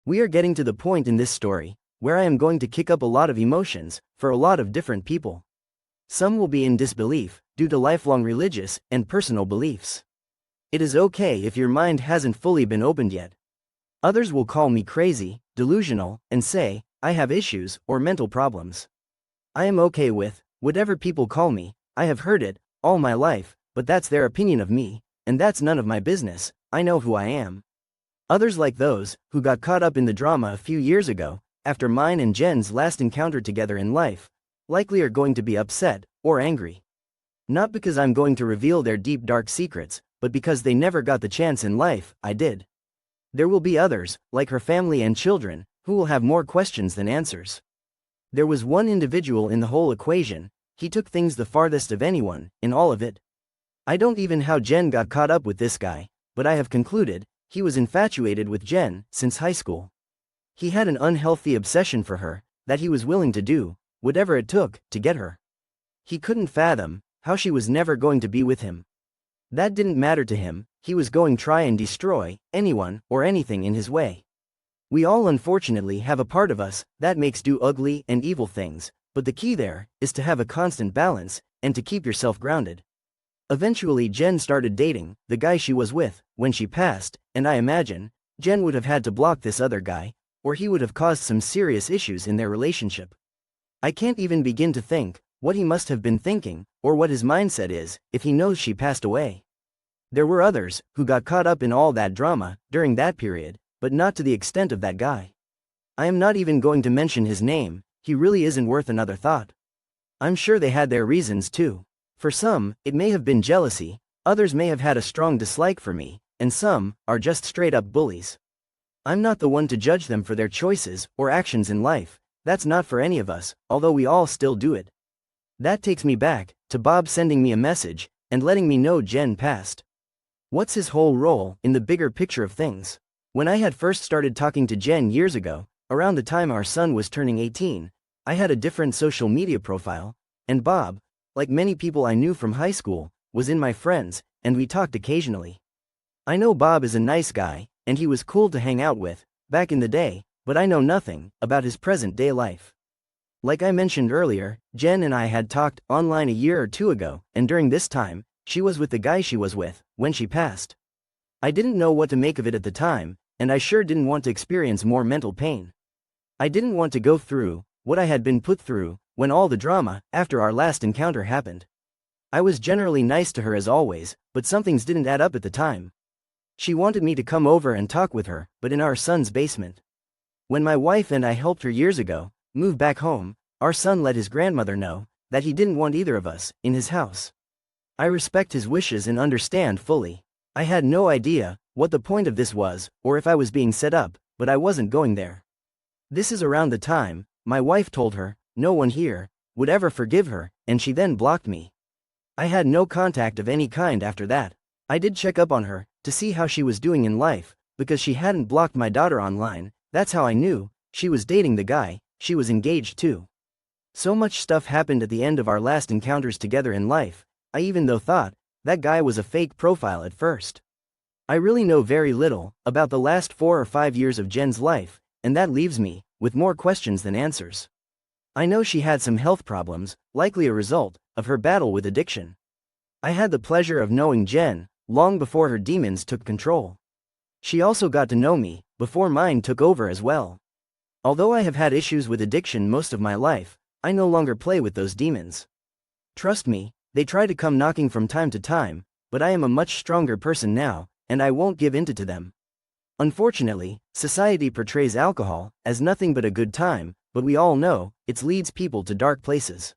We are getting to the point in this story where I am going to kick up a lot of emotions for a lot of different people. Some will be in disbelief due to lifelong religious and personal beliefs. It is okay if your mind hasn't fully been opened yet. Others will call me crazy, delusional, and say I have issues or mental problems. I am okay with whatever people call me. I have heard it all my life, but that's their opinion of me, and that's none of my business. I know who I am. Others, like those who got caught up in the drama a few years ago, after mine and Jen's last encounter together in life, likely are going to be upset or angry. Not because I'm going to reveal their deep dark secrets, but because they never got the chance in life I did. There will be others, like her family and children, who will have more questions than answers. There was one individual in the whole equation. He took things the farthest of anyone in all of it. I don't even how Jen got caught up with this guy, but I have concluded he was infatuated with Jen since high school. He had an unhealthy obsession for her that he was willing to do whatever it took to get her. He couldn't fathom how she was never going to be with him. That didn't matter to him. He was going to try and destroy anyone or anything in his way. We all unfortunately have a part of us that makes do ugly and evil things, but the key there is to have a constant balance and to keep yourself grounded. Eventually Jen started dating the guy she was with when she passed, and I imagine Jen would have had to block this other guy, or he would have caused some serious issues in their relationship. I can't even begin to think what he must have been thinking, or what his mindset is, if he knows she passed away. There were others who got caught up in all that drama during that period, but not to the extent of that guy. I am not even going to mention his name. He really isn't worth another thought. I'm sure they had their reasons too. For some, it may have been jealousy, others may have had a strong dislike for me, and some are just straight up bullies. I'm not the one to judge them for their choices or actions in life. That's not for any of us, although we all still do it. That takes me back to Bob sending me a message and letting me know Jen passed. What's his whole role in the bigger picture of things? When I had first started talking to Jen years ago, around the time our son was turning 18, I had a different social media profile, and Bob, like many people I knew from high school, was in my friends, and we talked occasionally. I know Bob is a nice guy, and he was cool to hang out with back in the day, but I know nothing about his present-day life. Like I mentioned earlier, Jen and I had talked online a year or two ago, and during this time, she was with the guy she was with when she passed. I didn't know what to make of it at the time, and I sure didn't want to experience more mental pain. I didn't want to go through what I had been put through when all the drama after our last encounter happened. I was generally nice to her as always, but some things didn't add up at the time. She wanted me to come over and talk with her, but in our son's basement. When my wife and I helped her years ago move back home, our son let his grandmother know that he didn't want either of us in his house. I respect his wishes and understand fully. I had no idea what the point of this was, or if I was being set up, but I wasn't going there. This is around the time my wife told her no one here would ever forgive her, and she then blocked me. I had no contact of any kind after that. I did check up on her to see how she was doing in life, because she hadn't blocked my daughter online. That's how I knew she was dating the guy she was engaged to. So much stuff happened at the end of our last encounters together in life. I even thought that guy was a fake profile at first. I really know very little about the last 4 or 5 years of Jen's life, and that leaves me with more questions than answers. I know she had some health problems, likely a result of her battle with addiction. I had the pleasure of knowing Jen long before her demons took control. She also got to know me before mine took over as well. Although I have had issues with addiction most of my life, I no longer play with those demons. Trust me, they try to come knocking from time to time, but I am a much stronger person now, and I won't give in to them. Unfortunately, society portrays alcohol as nothing but a good time, but we all know it leads people to dark places.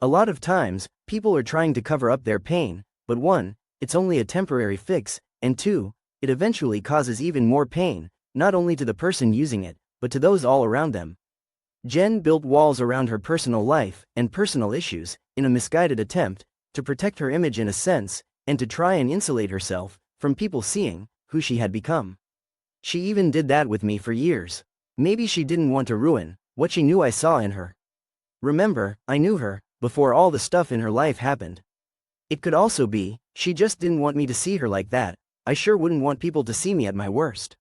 A lot of times, people are trying to cover up their pain, but 1, it's only a temporary fix, and 2, it eventually causes even more pain, not only to the person using it, but to those all around them. Jen built walls around her personal life and personal issues in a misguided attempt to protect her image in a sense, and to try and insulate herself from people seeing who she had become. She even did that with me for years. Maybe she didn't want to ruin what she knew I saw in her. Remember, I knew her before all the stuff in her life happened. It could also be she just didn't want me to see her like that. I sure wouldn't want people to see me at my worst.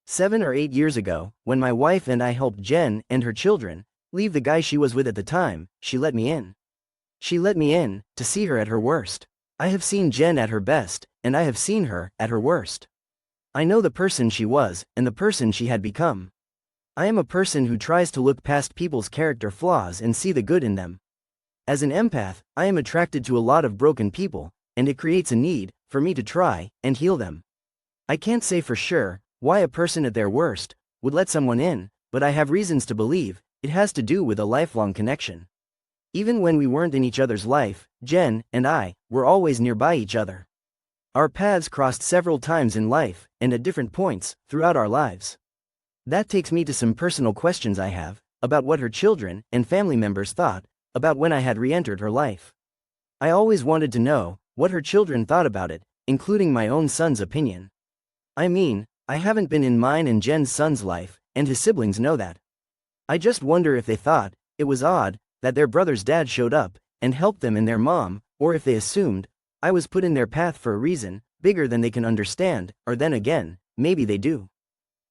7 or 8 years ago, when my wife and I helped Jen and her children leave the guy she was with at the time, she let me in. She let me in to see her at her worst. I have seen Jen at her best, and I have seen her at her worst. I know the person she was and the person she had become. I am a person who tries to look past people's character flaws and see the good in them. As an empath, I am attracted to a lot of broken people, and it creates a need for me to try and heal them. I can't say for sure why a person at their worst would let someone in, but I have reasons to believe it has to do with a lifelong connection. Even when we weren't in each other's life, Jen and I were always nearby each other. Our paths crossed several times in life and at different points throughout our lives. That takes me to some personal questions I have about what her children and family members thought about when I had re-entered her life. I always wanted to know what her children thought about it, including my own son's opinion. I mean, I haven't been in mine and Jen's son's life, and his siblings know that. I just wonder if they thought it was odd that their brother's dad showed up and helped them and their mom, or if they assumed I was put in their path for a reason bigger than they can understand, or then again, maybe they do.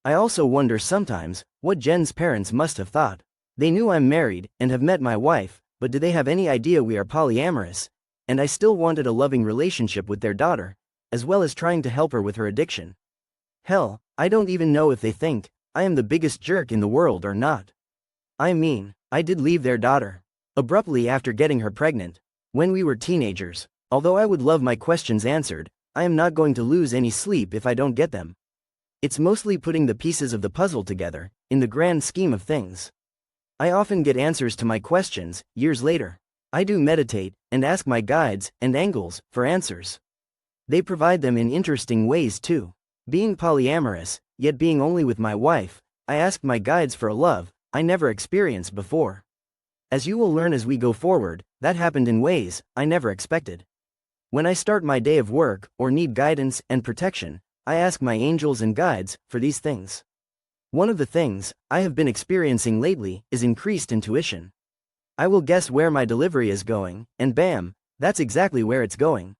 I also wonder sometimes what Jen's parents must have thought. They knew I'm married and have met my wife, but do they have any idea we are polyamorous, and I still wanted a loving relationship with their daughter, as well as trying to help her with her addiction? Hell, I don't even know if they think I am the biggest jerk in the world or not. I mean, I did leave their daughter abruptly after getting her pregnant when we were teenagers. Although I would love my questions answered, I am not going to lose any sleep if I don't get them. It's mostly putting the pieces of the puzzle together in the grand scheme of things. I often get answers to my questions years later. I do meditate and ask my guides and angels for answers. They provide them in interesting ways too. Being polyamorous, yet being only with my wife, I asked my guides for a love I never experienced before. As you will learn as we go forward, that happened in ways I never expected. When I start my day of work or need guidance and protection, I ask my angels and guides for these things. One of the things I have been experiencing lately is increased intuition. I will guess where my delivery is going, and bam, that's exactly where it's going.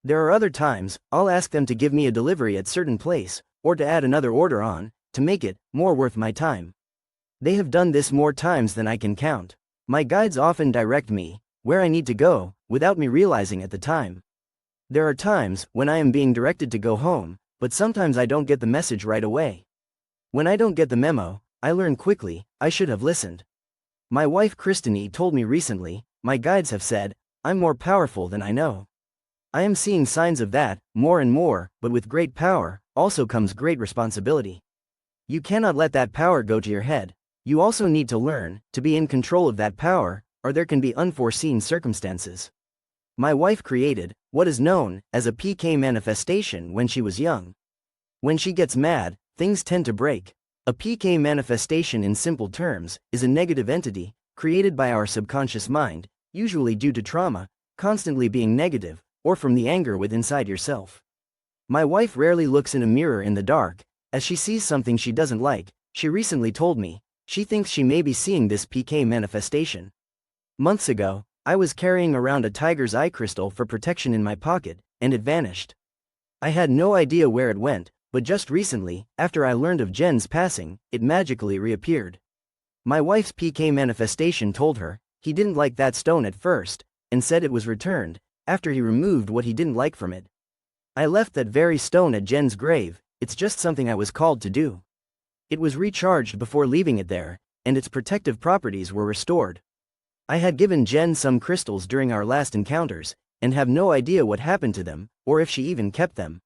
There are other times I'll ask them to give me a delivery at certain place, or to add another order on, to make it more worth my time. They have done this more times than I can count. My guides often direct me where I need to go, without me realizing at the time. There are times when I am being directed to go home, but sometimes I don't get the message right away. When I don't get the memo, I learn quickly I should have listened. My wife Christine told me recently, my guides have said, I'm more powerful than I know. I am seeing signs of that, more and more, but with great power also comes great responsibility. You cannot let that power go to your head. You also need to learn to be in control of that power, or there can be unforeseen circumstances. My wife created what is known as a PK manifestation when she was young. When she gets mad, things tend to break. A PK manifestation, in simple terms, is a negative entity created by our subconscious mind, usually due to trauma, constantly being negative, or from the anger within inside yourself. My wife rarely looks in a mirror in the dark, as she sees something she doesn't like. She recently told me she thinks she may be seeing this PK manifestation. Months ago, I was carrying around a tiger's eye crystal for protection in my pocket, and it vanished. I had no idea where it went, but just recently, after I learned of Jen's passing, it magically reappeared. My wife's PK manifestation told her he didn't like that stone at first, and said it was returned after he removed what he didn't like from it. I left that very stone at Jen's grave. It's just something I was called to do. It was recharged before leaving it there, and its protective properties were restored. I had given Jen some crystals during our last encounters, and have no idea what happened to them, or if she even kept them.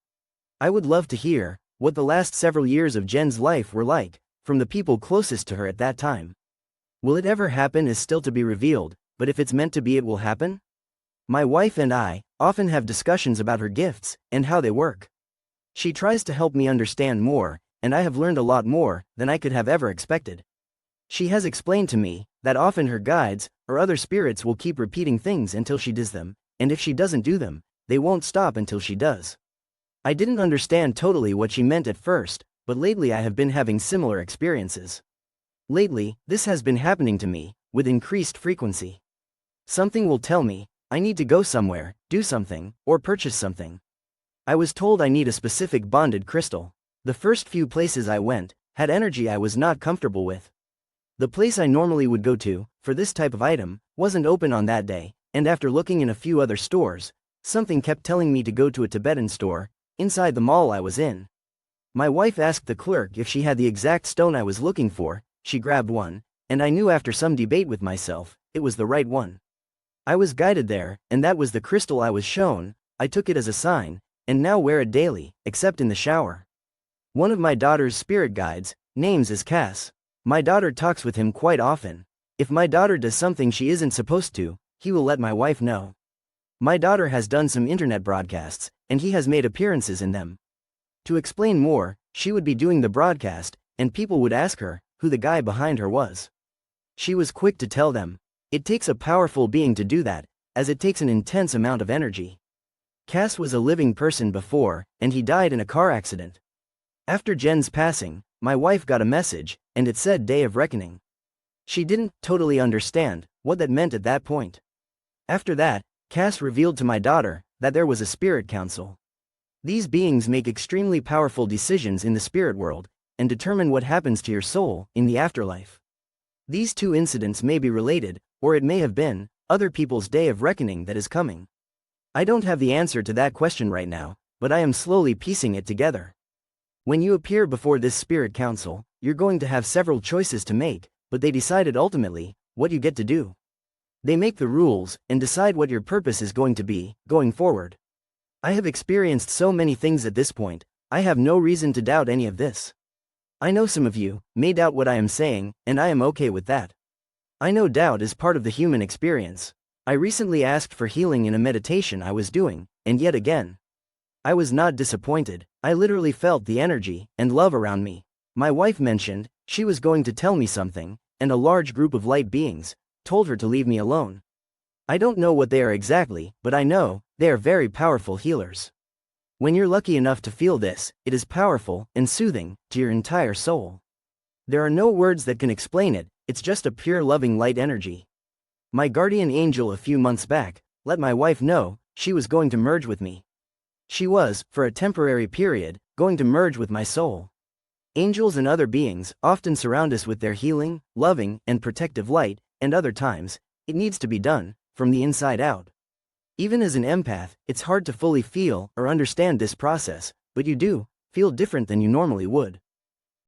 I would love to hear what the last several years of Jen's life were like, from the people closest to her at that time. Will it ever happen is still to be revealed, but if it's meant to be, it will happen? My wife and I often have discussions about her gifts and how they work. She tries to help me understand more, and I have learned a lot more than I could have ever expected. She has explained to me that often her guides or other spirits will keep repeating things until she does them, and if she doesn't do them, they won't stop until she does. I didn't understand totally what she meant at first, but lately I have been having similar experiences. Lately, this has been happening to me with increased frequency. Something will tell me I need to go somewhere, do something, or purchase something. I was told I need a specific bonded crystal. The first few places I went had energy I was not comfortable with. The place I normally would go to, for this type of item, wasn't open on that day, and after looking in a few other stores, something kept telling me to go to a Tibetan store, inside the mall I was in. My wife asked the clerk if she had the exact stone I was looking for, she grabbed one, and I knew after some debate with myself, it was the right one. I was guided there, and that was the crystal I was shown. I took it as a sign, and now wear it daily, except in the shower. One of my daughter's spirit guides, names is Cass. My daughter talks with him quite often. If my daughter does something she isn't supposed to, he will let my wife know. My daughter has done some internet broadcasts, and he has made appearances in them. To explain more, she would be doing the broadcast, and people would ask her who the guy behind her was. She was quick to tell them. It takes a powerful being to do that, as it takes an intense amount of energy. Cass was a living person before, and he died in a car accident. After Jen's passing, my wife got a message, and it said Day of Reckoning. She didn't totally understand what that meant at that point. After that, Cass revealed to my daughter that there was a spirit council. These beings make extremely powerful decisions in the spirit world, and determine what happens to your soul in the afterlife. These two incidents may be related, or it may have been other people's Day of Reckoning that is coming. I don't have the answer to that question right now, but I am slowly piecing it together. When you appear before this spirit council, you're going to have several choices to make, but they decided ultimately what you get to do. They make the rules and decide what your purpose is going to be going forward. I have experienced so many things at this point, I have no reason to doubt any of this. I know some of you may doubt what I am saying, and I am okay with that. I know doubt is part of the human experience. I recently asked for healing in a meditation I was doing, and yet again, I was not disappointed. I literally felt the energy and love around me. My wife mentioned she was going to tell me something, and a large group of light beings told her to leave me alone. I don't know what they are exactly, but I know they are very powerful healers. When you're lucky enough to feel this, it is powerful and soothing to your entire soul. There are no words that can explain it, it's just a pure loving light energy. My guardian angel a few months back let my wife know she was going to merge with me. She was, for a temporary period, going to merge with my soul. Angels and other beings often surround us with their healing, loving, and protective light, and other times, it needs to be done from the inside out. Even as an empath, it's hard to fully feel or understand this process, but you do feel different than you normally would.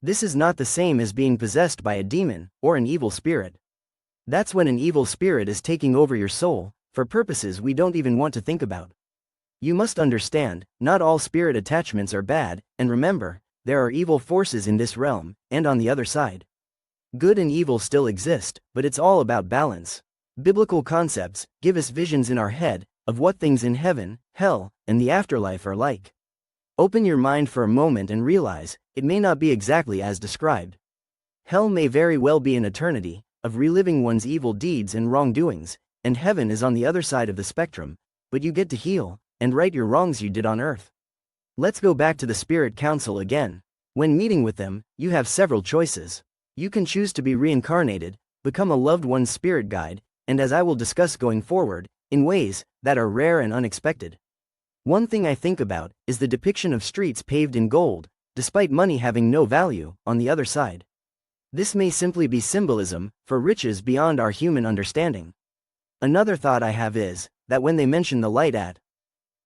This is not the same as being possessed by a demon or an evil spirit. That's when an evil spirit is taking over your soul for purposes we don't even want to think about. You must understand, not all spirit attachments are bad, and remember, there are evil forces in this realm and on the other side. Good and evil still exist, but it's all about balance. Biblical concepts give us visions in our head of what things in heaven, hell, and the afterlife are like. Open your mind for a moment and realize it may not be exactly as described. Hell may very well be an eternity of reliving one's evil deeds and wrongdoings, and heaven is on the other side of the spectrum, but you get to heal and right your wrongs you did on earth. Let's go back to the Spirit Council again. When meeting with them, you have several choices. You can choose to be reincarnated, become a loved one's spirit guide, and as I will discuss going forward, in ways that are rare and unexpected. One thing I think about is the depiction of streets paved in gold, despite money having no value, on the other side. This may simply be symbolism for riches beyond our human understanding. Another thought I have is that when they mention the light at